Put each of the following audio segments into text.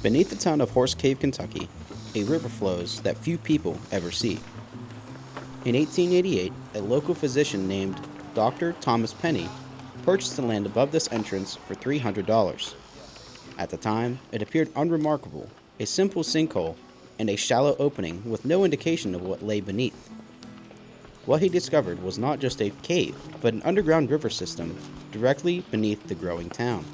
Beneath the town of Horse Cave, Kentucky, a river flows that few people ever see. In 1888, a local physician named Dr. Thomas Penny purchased the land above this entrance for $300. At the time, it appeared unremarkable, a simple sinkhole and a shallow opening with no indication of what lay beneath. What he discovered was not just a cave, but an underground river system directly beneath the growing town.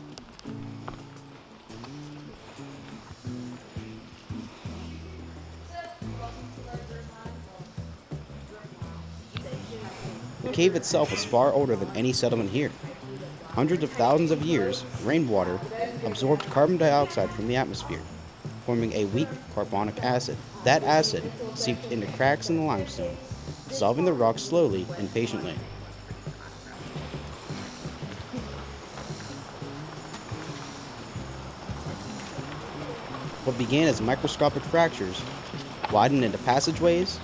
The cave itself is far older than any settlement here. Hundreds of thousands of years, rainwater absorbed carbon dioxide from the atmosphere, forming a weak carbonic acid. That acid seeped into cracks in the limestone, dissolving the rock slowly and patiently. What began as microscopic fractures widened into passageways,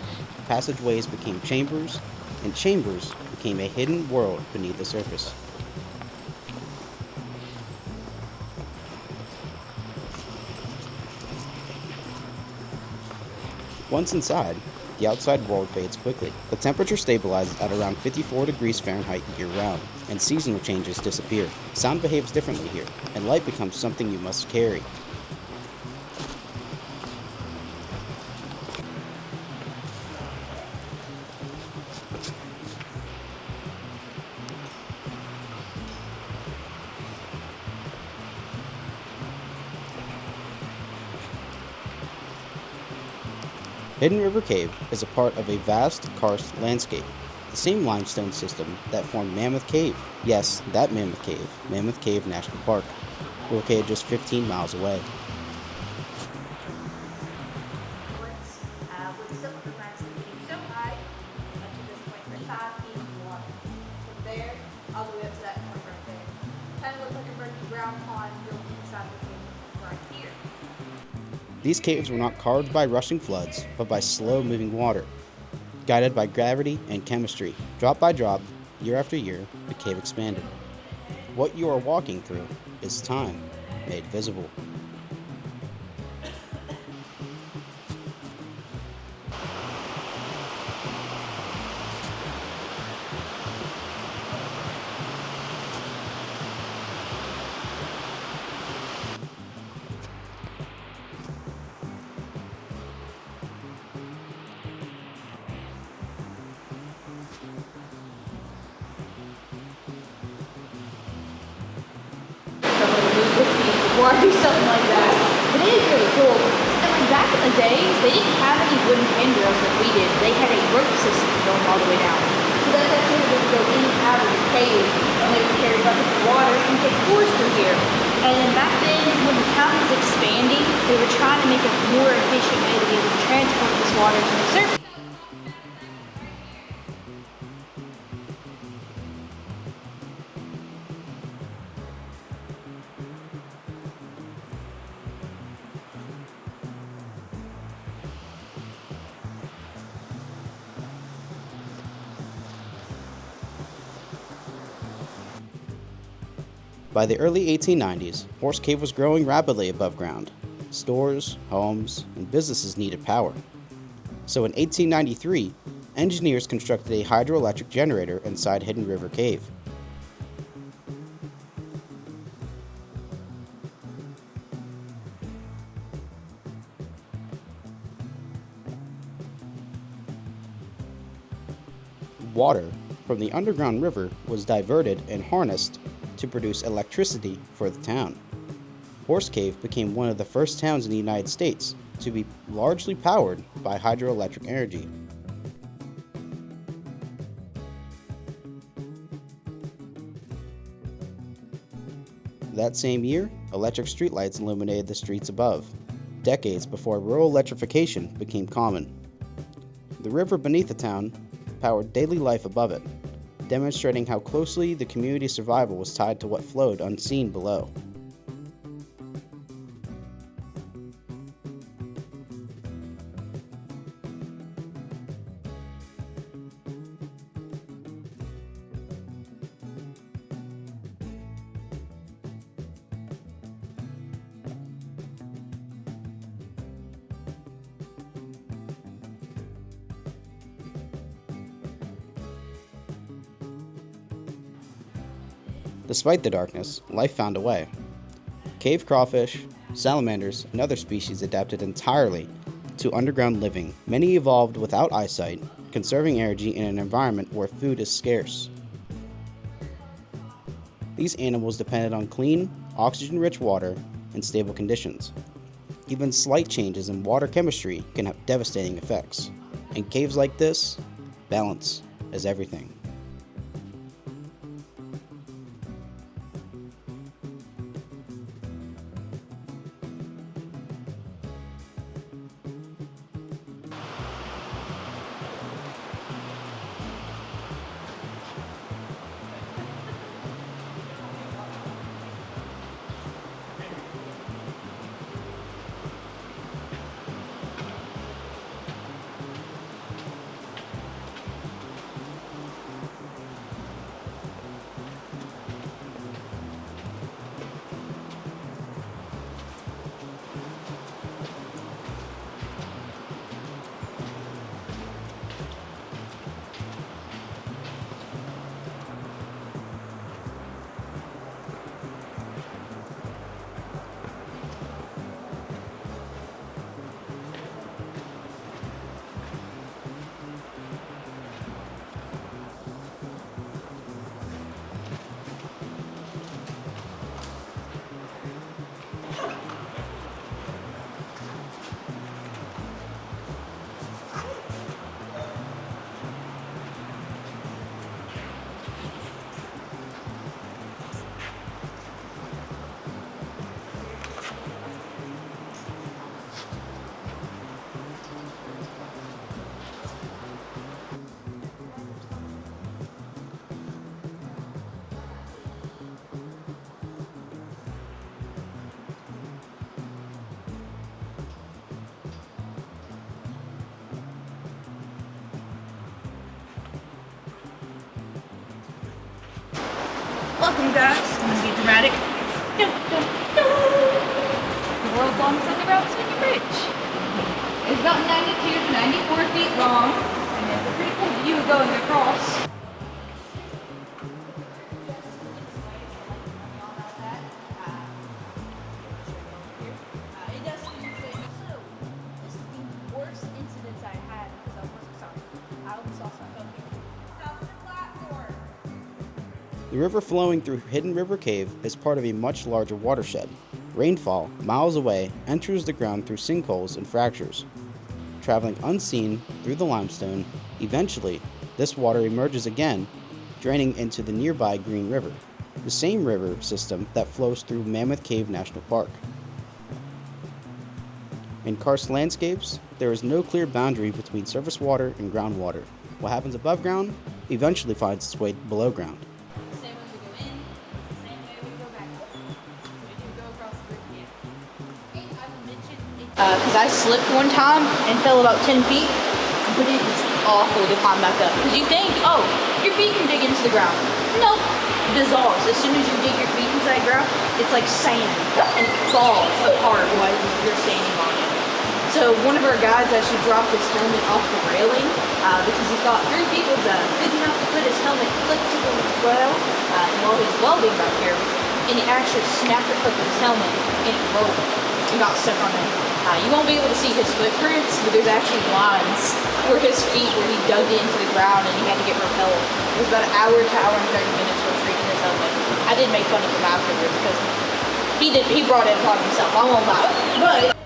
passageways became chambers, and chambers became a hidden world beneath the surface. Once inside, the outside world fades quickly. The temperature stabilizes at around 54 degrees Fahrenheit year-round, and seasonal changes disappear. Sound behaves differently here, and light becomes something you must carry. Hidden River Cave is a part of a vast karst landscape, the same limestone system that formed Mammoth Cave. Yes, that Mammoth Cave National Park, located just 15 miles away. These caves were not carved by rushing floods, but by slow-moving water. Guided by gravity and chemistry, drop by drop, year after year, the cave expanded. What you are walking through is time made visible. Or do something like that. But it is really cool. And like back in the day, they didn't have any wooden handrails like we did. They had a rope system going all the way down. So that's actually they would go in and out of the cave, and they would carry buckets of water and take tours through here. And then back then, when the town was expanding, they were trying to make a more efficient way to be able to transport this water to the surface. By the early 1890s, Horse Cave was growing rapidly above ground. Stores, homes, and businesses needed power. So in 1893, engineers constructed a hydroelectric generator inside Hidden River Cave. Water from the underground river was diverted and harnessed to produce electricity for the town. Horse Cave became one of the first towns in the United States to be largely powered by hydroelectric energy. That same year, electric streetlights illuminated the streets above, decades before rural electrification became common. The river beneath the town powered daily life above it, demonstrating how closely the community's survival was tied to what flowed unseen below. Despite the darkness, life found a way. Cave crawfish, salamanders, and other species adapted entirely to underground living. Many evolved without eyesight, conserving energy in an environment where food is scarce. These animals depended on clean, oxygen-rich water and stable conditions. Even slight changes in water chemistry can have devastating effects. In caves like this, balance is everything. Welcome guys, I'm gonna be dramatic. The world's longest underground swimming bridge. It's about 92 to 94 feet long, and it's a pretty cool view going across. The river flowing through Hidden River Cave is part of a much larger watershed. Rainfall, miles away, enters the ground through sinkholes and fractures. Traveling unseen through the limestone, eventually, this water emerges again, draining into the nearby Green River, the same river system that flows through Mammoth Cave National Park. In karst landscapes, there is no clear boundary between surface water and groundwater. What happens above ground eventually finds its way below ground. Because I slipped one time and fell about 10 feet, but it was awful to climb back up. Because you think, oh, your feet can dig into the ground. Nope, dissolves. As soon as you dig your feet inside the ground, it's like sand, and it falls apart while you're standing on it. So one of our guys actually dropped his helmet off the railing because he thought 3 feet was good enough to put his helmet clip to the rail while he was welding back here, and he actually snapped the clip of his helmet and it rolled and got stuck on it. You won't be able to see his footprints, but there's actually lines where his feet, where he dug into the ground and he had to get repelled. It was about an hour to hour and 30 minutes for retrieving his helmet. I did make fun of him afterwards because he brought it upon himself. I won't lie. But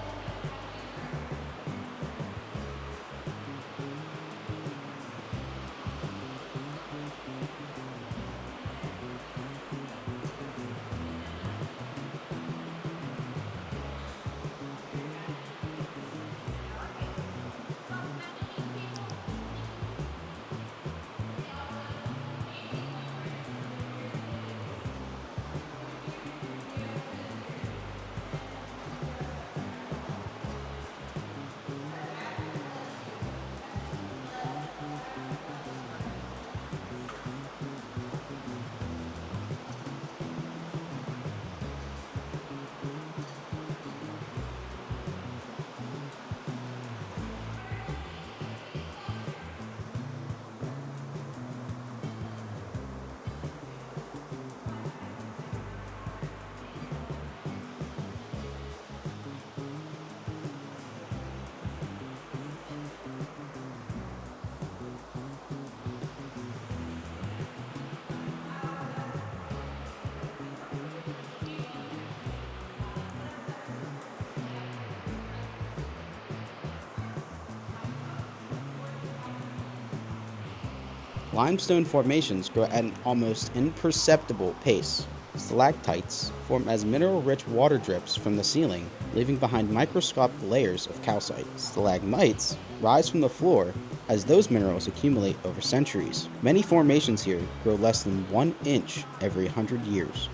Limestone formations grow at an almost imperceptible pace. Stalactites form as mineral-rich water drips from the ceiling, leaving behind microscopic layers of calcite. Stalagmites rise from the floor as those minerals accumulate over centuries. Many formations here grow less than 1 inch every 100 years.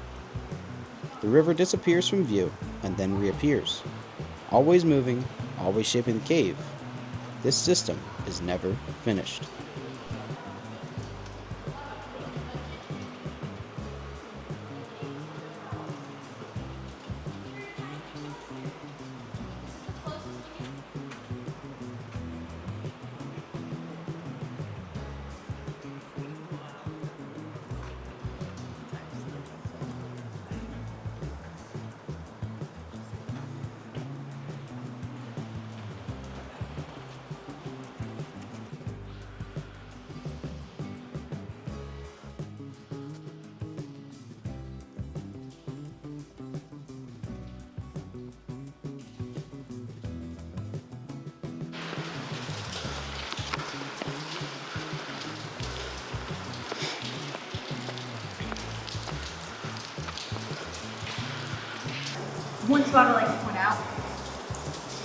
The river disappears from view and then reappears, always moving, always shaping the cave. This system is never finished. One spot I'd like to point out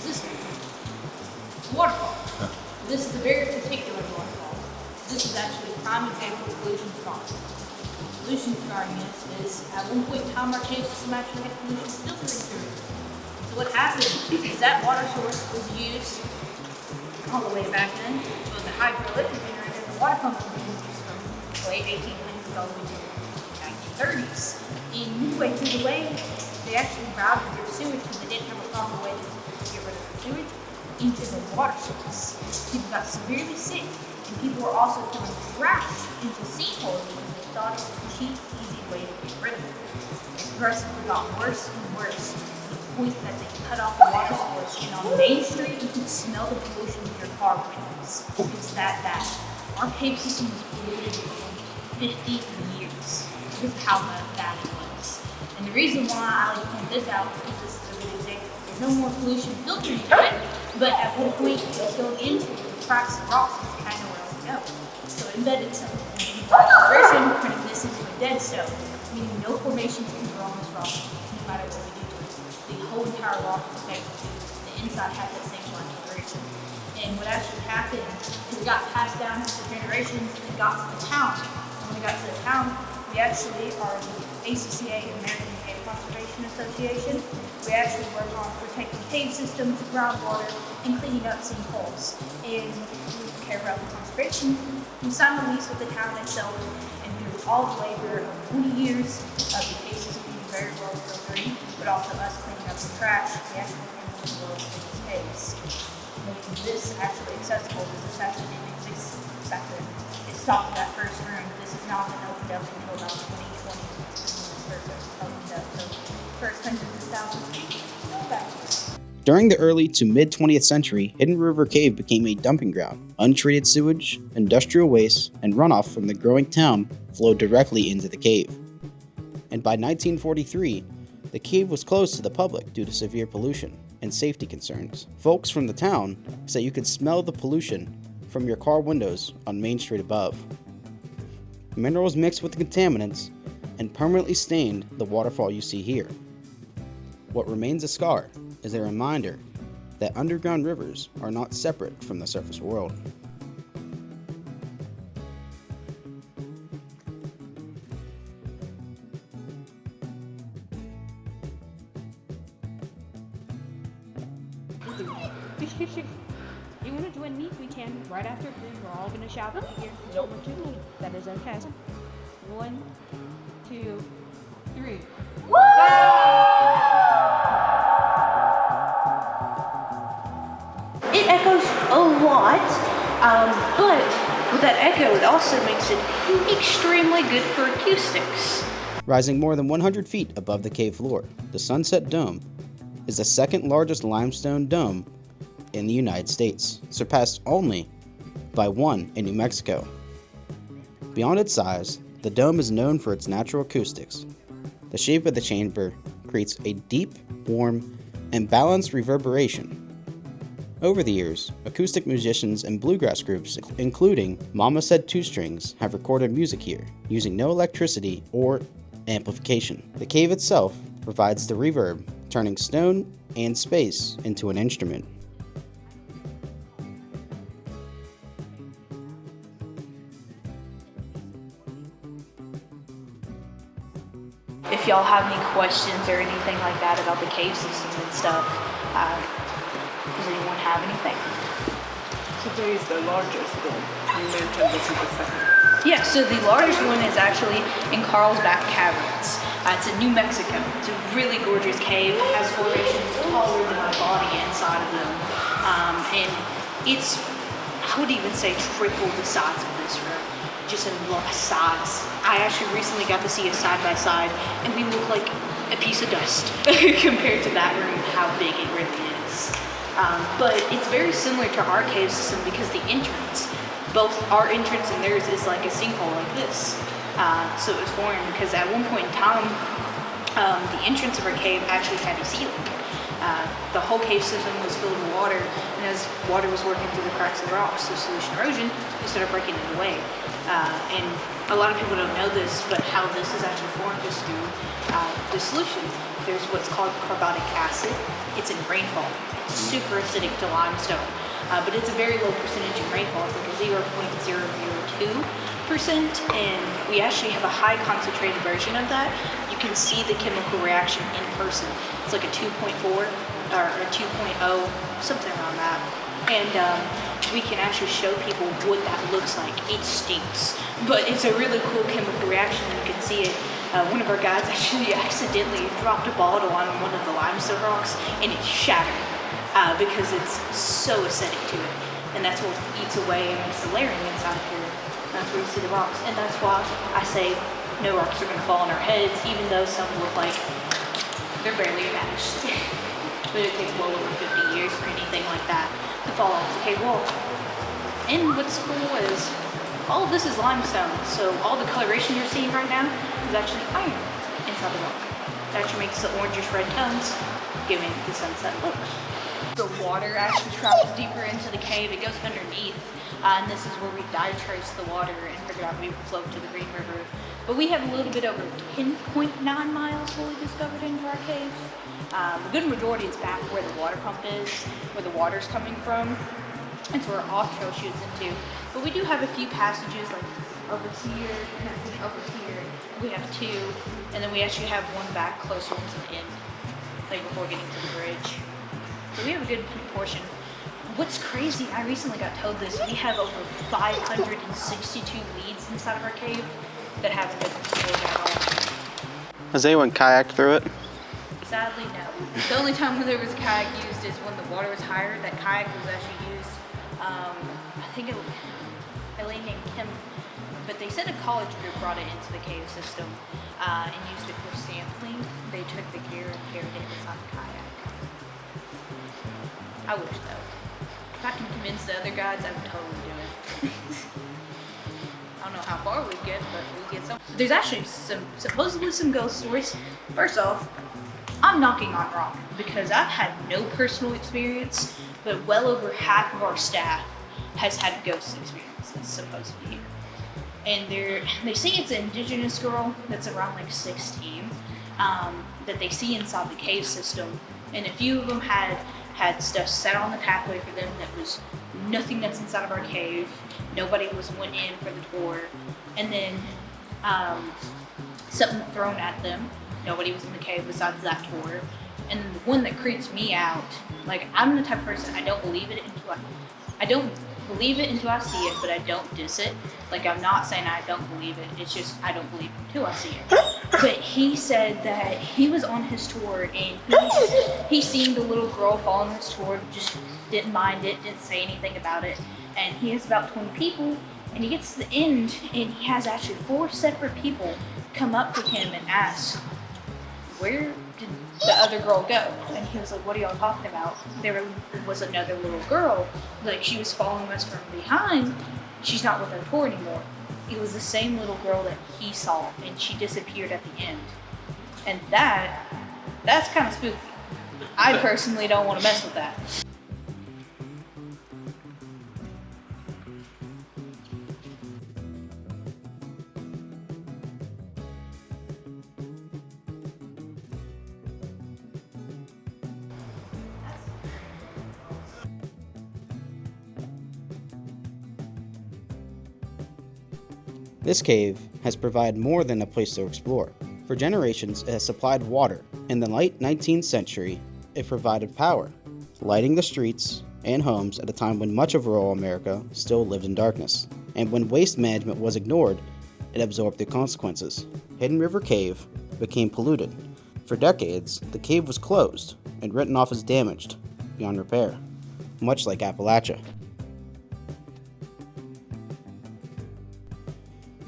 is this waterfall. This is a very particular waterfall. This is actually a prime example of pollution scarring. Pollution scarring is at one point in time our cave system actually had pollution filtering through it. So what happened is that water source was used all the way back then. So the hydroelectric generator, the water pump was used from the late 1800s all the way to the 1930s. And midway through the way, they actually routed their sewage because they didn't have a proper way to get rid of their sewage into the water source. People got severely sick, and people were also throwing trash into sinkholes because they thought it was a cheap, easy way to get rid of it. It progressively got worse and worse to the point that they cut off the water source, and on Main Street you could smell the pollution in your car windows. It's that bad. Our cave system was polluted for 50 years because of how bad it was. And the reason why I like to point this out is because this is a good example. There's no more pollution filtering through it, but at one point it was going into the cracks and rocks and kind of where else to go. So it embedded something. And by conversion, we're turning this into a dead stone, meaning no formations can grow on this rock, no matter what we do to it. The whole entire rock is connected to the inside has that same line of conversion. And what actually happened is it got passed down for generations and got to the town. And when it got to the town, we actually are the ACCA, American Cave Conservation Association. We actually work on protecting cave systems, groundwater, and cleaning up sinkholes. And we care about the conservation. We signed a lease with the town itself, and through all the labor of 20 years of the cave system being very well filtering, but also us cleaning up the trash, we actually have one of the world's biggest caves. Making this actually accessible because this actually didn't exist back then. It stopped at that first room. This has not been opened up until about 2020. During the early to mid-20th century, Hidden River Cave became a dumping ground. Untreated sewage, industrial waste, and runoff from the growing town flowed directly into the cave. And by 1943, the cave was closed to the public due to severe pollution and safety concerns. Folks from the town say you could smell the pollution from your car windows on Main Street above. Minerals mixed with the contaminants and permanently stained the waterfall you see here. What remains a scar is a reminder that underground rivers are not separate from the surface world. You want to join me? We can. Right after, we're all going to shout together. Nope. That is okay. 1, 2, 3. It echoes a lot, but with that echo, it also makes it extremely good for acoustics. Rising more than 100 feet above the cave floor, the Sunset Dome is the second largest limestone dome in the United States, surpassed only by one in New Mexico. Beyond its size, the dome is known for its natural acoustics. The shape of the chamber creates a deep, warm, and balanced reverberation. Over the years, acoustic musicians and bluegrass groups, including Mama Said Two Strings, have recorded music here, using no electricity or amplification. The cave itself provides the reverb, turning stone and space into an instrument. If y'all have any questions or anything like that about the cave system and stuff, does anyone have anything? So there is the largest one. You mentioned this is the second. Yeah, so the largest one is actually in Carlsbad Caverns. It's in New Mexico. It's a really gorgeous cave. It has formations taller than my body inside of them. And it's, I would even say, triple the size of this room. Just a lot of size. I actually recently got to see a side by side, and we look like a piece of dust compared to that room, how big it really is. But it's very similar to our cave system because the entrance, both our entrance and theirs, is like a sinkhole like this. So it was formed because at one point in time, the entrance of our cave actually had a ceiling. The whole cave system was filled with water, and as water was working through the cracks of the rocks, so solution erosion, it started breaking it away. And a lot of people don't know this, but how this is actually formed is through dissolution. There's what's called carbonic acid. It's in rainfall. It's super acidic to limestone, but it's a very low percentage in rainfall. It's like a 0.002%, and we actually have a high concentrated version of that. You can see the chemical reaction in person. It's like a 2.4 or a 2.0, something around that. And we can actually show people what that looks like. It stinks, but it's a really cool chemical reaction. You can see it. One of our guys actually accidentally dropped a bottle on one of the limestone rocks, and it shattered because it's so acidic to it. And that's what eats away and makes the layering inside of here. That's where you see the rocks. And that's why I say no rocks are going to fall on our heads, even though some look like they're barely attached. But it takes well over 50 years for anything like that to fall off the cave wall. And what's cool is all of this is limestone, so all the coloration you're seeing right now is actually iron inside the rock. It actually makes the orangish red tones, giving the sunset look. The water actually travels deeper into the cave. It goes underneath, and this is where we dive trace the water and figure out we flow to the Green River. But we have a little bit over 10.9 miles fully discovered into our cave. The good majority is back where the water pump is, where the water's coming from. It's where our off trail shoots into. But we do have a few passages like over here, connected over here. We have two, and then we actually have one back closer to the end, like before getting to the bridge. So we have a good portion. What's crazy, I recently got told this, we have over 562 leads inside of our cave that haven't been explored at all. Has anyone kayaked through it? Sadly, no. The only time when there was a kayak used is when the water was higher. That kayak was actually used, I think a lady named Kim, but they said a college group brought it into the cave system and used it for sampling. They took the gear and carried it inside the kayak. I wish though. If I can convince the other guys, I would totally do it. I don't know how far we get, but we get some. There's actually supposedly some ghost stories. First off, I'm knocking on rock because I've had no personal experience, but well over half of our staff has had ghost experiences supposedly here. And they say it's an indigenous girl that's around like 16 that they see inside the cave system, and a few of them had stuff set on the pathway for them that was nothing that's inside of our cave. Nobody went in for the tour, and then something thrown at them. Nobody was in the cave besides that tour. And the one that creeps me out, like I'm the type of person, I don't believe it until I see it, but I don't diss it. Like I'm not saying I don't believe it, it's just I don't believe it until I see it. But he said that he was on his tour and he seen the little girl fall on his tour, just didn't mind it, didn't say anything about it. And he has about 20 people, and he gets to the end and he has actually 4 separate people come up to him and ask, where did the other girl go? And he was like, what are y'all talking about? There was another little girl, like she was following us from behind. She's not with our tour anymore. It was the same little girl that he saw, and she disappeared at the end. And that's kind of spooky. I personally don't want to mess with that. This cave has provided more than a place to explore. For generations, it has supplied water. In the late 19th century, it provided power, lighting the streets and homes at a time when much of rural America still lived in darkness. And when waste management was ignored, it absorbed the consequences. Hidden River Cave became polluted. For decades, the cave was closed and written off as damaged, beyond repair, much like Appalachia.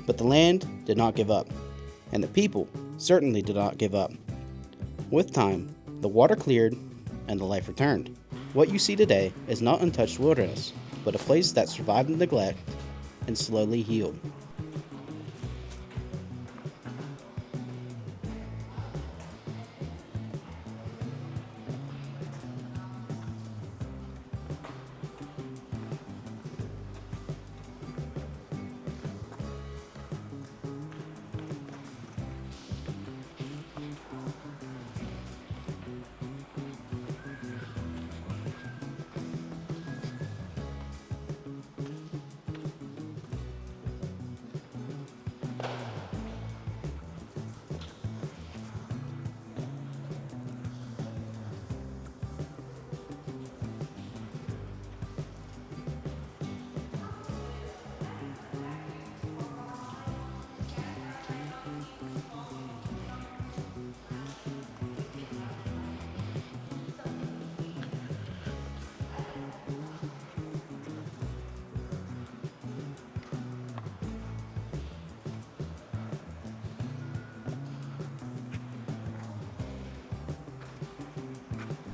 But the land did not give up, and the people certainly did not give up. With time, the water cleared and the life returned. What you see today is not untouched wilderness, but a place that survived the neglect and slowly healed.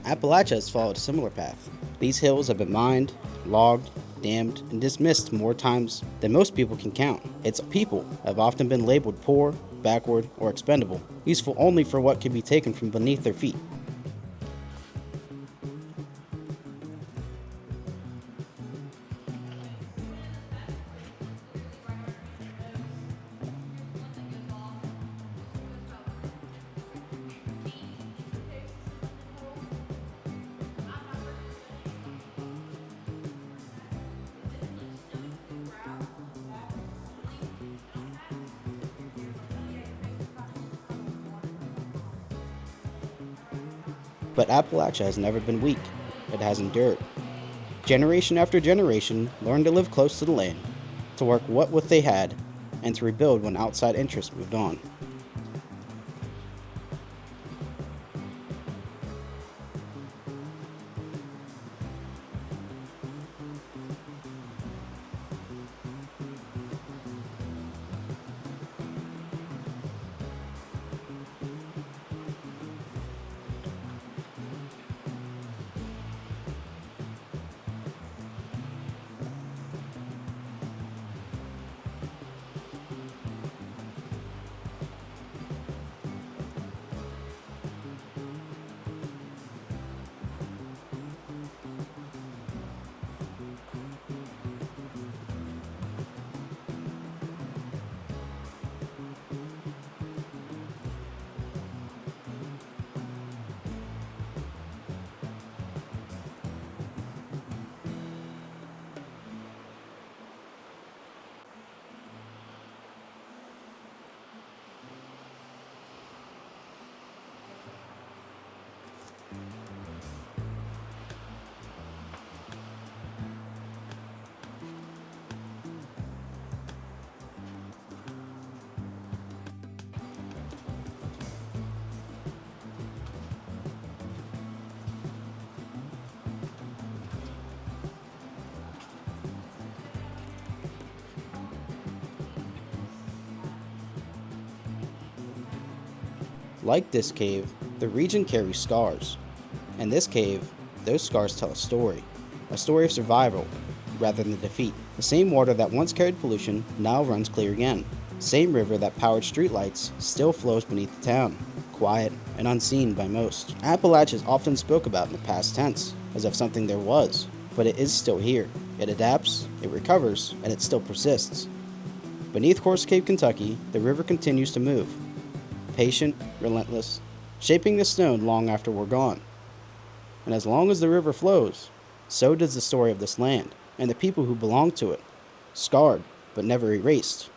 Appalachia has followed a similar path. These hills have been mined, logged, dammed, and dismissed more times than most people can count. Its people have often been labeled poor, backward, or expendable, useful only for what can be taken from beneath their feet. But Appalachia has never been weak. It has endured. Generation after generation learned to live close to the land, to work what they had, and to rebuild when outside interests moved on. Like this cave, the region carries scars. In this cave, those scars tell a story of survival rather than defeat. The same water that once carried pollution now runs clear again. Same river that powered streetlights still flows beneath the town, quiet and unseen by most. Appalachia is often spoke about in the past tense, as if something there was, but it is still here. It adapts, it recovers, and it still persists. Beneath Horse Cave, Kentucky, the river continues to move. Patient, relentless, shaping the stone long after we're gone. And as long as the river flows, so does the story of this land and the people who belong to it, scarred but never erased.